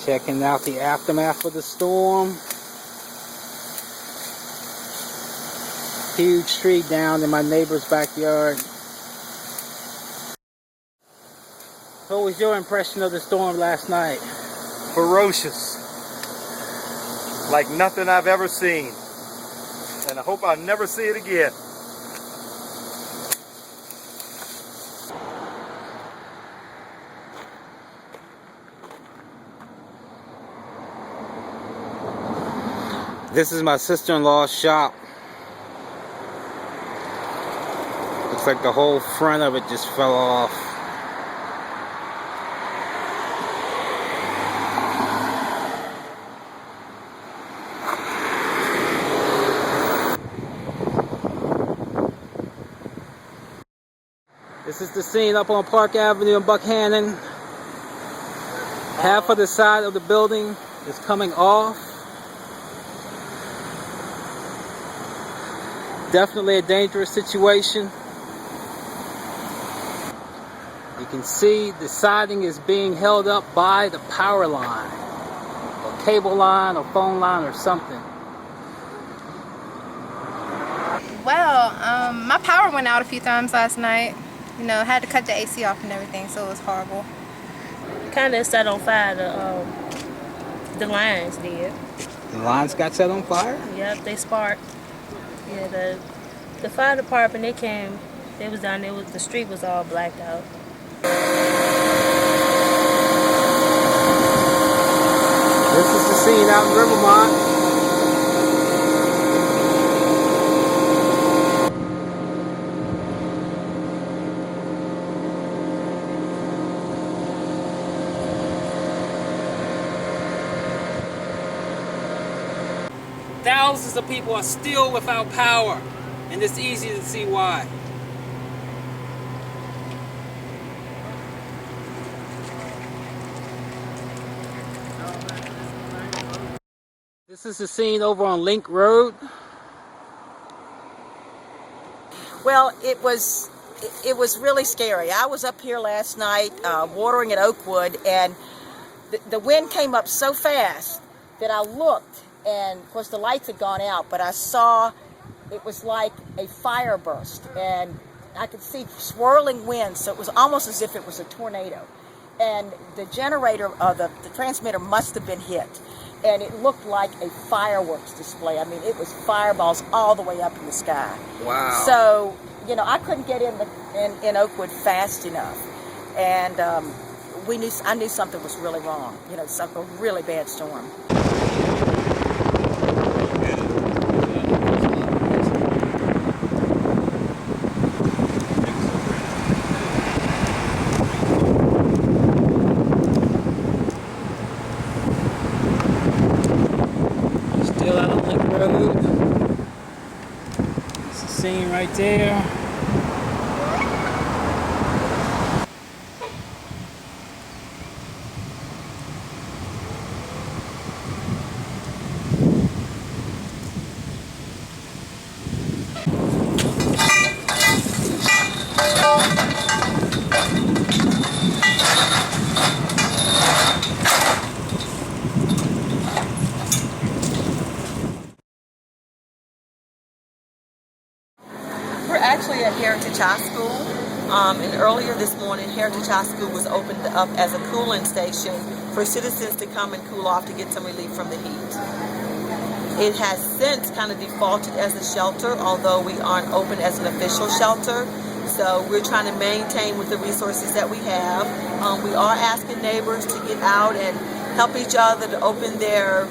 Checking out the aftermath of the storm. Huge tree down in my neighbor's backyard. What was your impression of the storm last night? Ferocious. Like nothing I've ever seen. And I hope I'll never see it again. This is my sister-in-law's shop. Looks like the whole front of it just fell off. This is the scene up on Park Avenue in Buckhannon. Half of the side of the building is coming off. Definitely a dangerous situation. You can see the siding is being held up by the power line, or cable line, or phone line, or something. Well, my power went out a few times last night. You know, had to cut the AC off and everything, so it was horrible. Kind of set on fire. The lines did. The lines got set on fire? Yep, they sparked. Yeah, the fire department, they came. They was down there. The street was all blacked out. This is the scene out in Rivermont. Thousands of people are still without power, and it's easy to see why. This is the scene over on Link Road. Well, it was really scary. I was up here last night watering at Oakwood, and the wind came up so fast that I looked, and of course the lights had gone out, but I saw it was like a fire burst, and I could see swirling winds, so it was almost as if it was a tornado. And the generator, the transmitter must have been hit, and it looked like a fireworks display. I mean, it was fireballs all the way up in the sky. Wow. So, you know, I couldn't get in Oakwood fast enough, and I knew something was really wrong. You know, a really bad storm. Still out on Link Road. It's the scene right there. We're actually at Heritage High School, and earlier this morning Heritage High School was opened up as a cooling station for citizens to come and cool off to get some relief from the heat. It has since kind of defaulted as a shelter, although we aren't open as an official shelter. So we're trying to maintain with the resources that we have. We are asking neighbors to get out and help each other to open their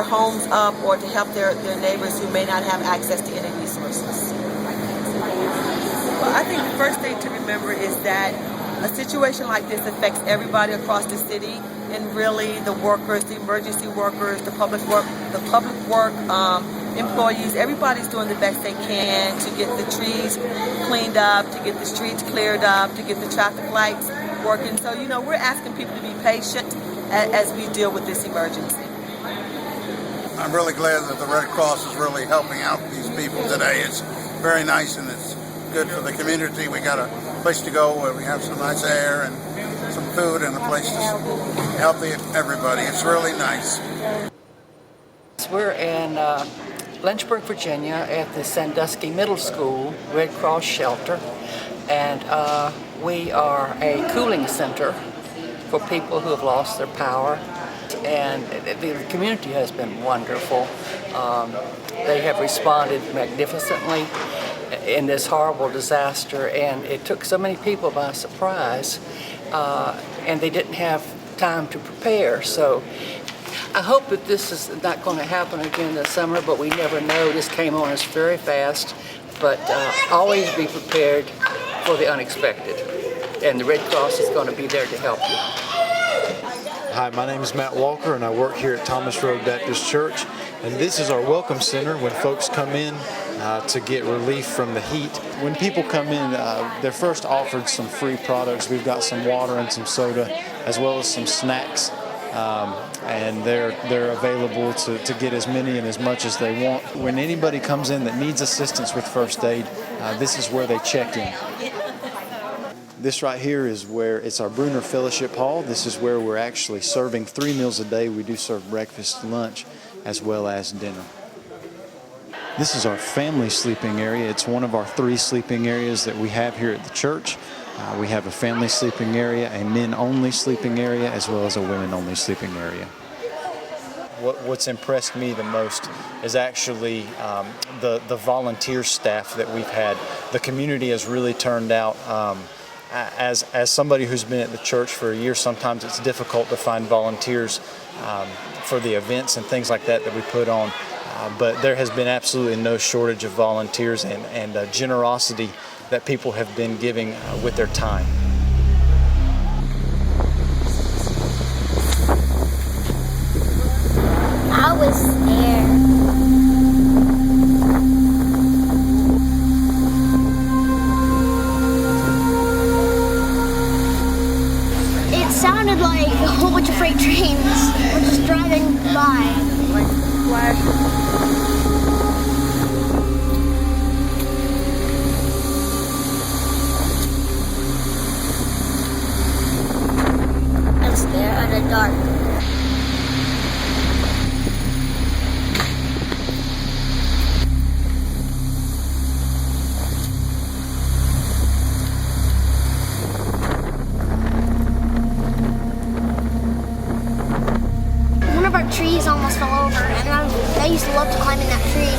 homes up, or to help their neighbors who may not have access to any resources. Well, I think the first thing to remember is that a situation like this affects everybody across the city, and really the workers, the emergency workers, the public work employees. Everybody's doing the best they can to get the trees cleaned up, to get the streets cleared up, to get the traffic lights working. So, you know, we're asking people to be patient as we deal with this emergency. I'm really glad that the Red Cross is really helping out these people today. It's very nice, and it's good for the community. We got a place to go where we have some nice air and some food and a place to help everybody. It's really nice. We're in Lynchburg, Virginia at the Sandusky Middle School Red Cross shelter, and we are a cooling center for people who have lost their power, and the community has been wonderful. They have responded magnificently in this horrible disaster, and it took so many people by surprise, and they didn't have time to prepare. So I hope that this is not going to happen again this summer, but we never know. This came on us very fast, but always be prepared for the unexpected, and the Red Cross is going to be there to help you. Hi, my name is Matt Walker, and I work here at Thomas Road Baptist Church, and this is our welcome center when folks come in to get relief from the heat. When people come in, they're first offered some free products. We've got some water and some soda, as well as some snacks, and they're available to get as many and as much as they want. When anybody comes in that needs assistance with first aid, this is where they check in. This right here is where it's our Bruner Fellowship Hall. This is where we're actually serving 3 meals a day. We do serve breakfast, lunch, as well as dinner. This is our family sleeping area. It's one of our 3 sleeping areas that we have here at the church. We have a family sleeping area, a men-only sleeping area, as well as a women-only sleeping area. What's impressed me the most is actually the volunteer staff that we've had. The community has really turned out. As somebody who's been at the church for a year, sometimes it's difficult to find volunteers for the events and things like that we put on. But there has been absolutely no shortage of volunteers and generosity that people have been giving with their time. I was scared. It sounded like a whole bunch of freight trains were just driving by. Like flash. I'm scared of the dark. One of our trees almost fell over, and I used to love to climb in that tree.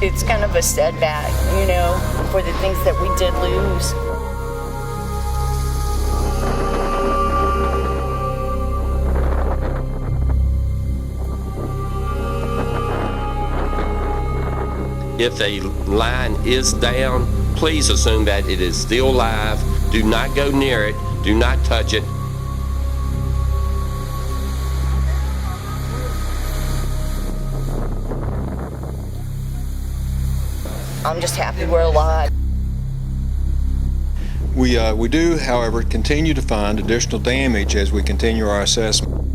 It's kind of a setback, you know, for the things that we did lose. If a line is down, please assume that it is still live. Do not go near it. Do not touch it. I'm just happy we're alive. We do, however, continue to find additional damage as we continue our assessment.